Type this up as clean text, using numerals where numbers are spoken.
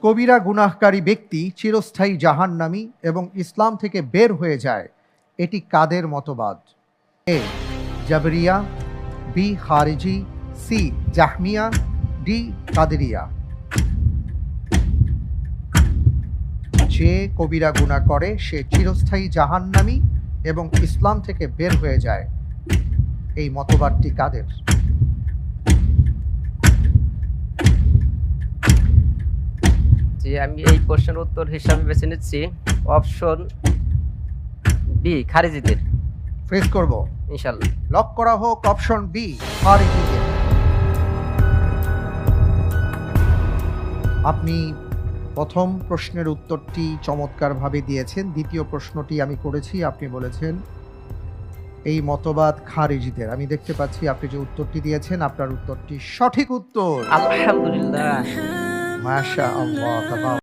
কবিরা গুনাহকারী ব্যক্তি চিরস্থায়ী জাহান্নামী এবং ইসলাম থেকে বের হয়ে যায়, এটি কাদের মতবাদ? এ জাবরিয়া, বি খারিজি, সি জাহমিয়া, ডি কাদেরিয়া। যে কবিরা গুনাহ করে সে চিরস্থায়ী জাহান্নামী এবং ইসলাম থেকে বের হয়ে যায়, এই মতবাদটি কাদের? জি, আমি এই প্রশ্নের উত্তর হিসাবে বেছে নিচ্ছি অপশন বি, খারিজিদের। ফ্রেজ করব, ইনশাল্লাহ। লক করা হোক অপশন বি খারিজিদের। আপনি প্রথম প্রশ্নের উত্তরটি চমৎকারভাবে দিয়েছেন। দ্বিতীয় প্রশ্নটি আমি করেছি, আপনি বলেছেন এই মতবাদ খারিজিদের। আমি দেখতে পাচ্ছি আপনি যে উত্তরটি দিয়েছেন, আপনার উত্তরটি সঠিক উত্তর। আলহামদুলিল্লাহ। মাশাআল্লাহ।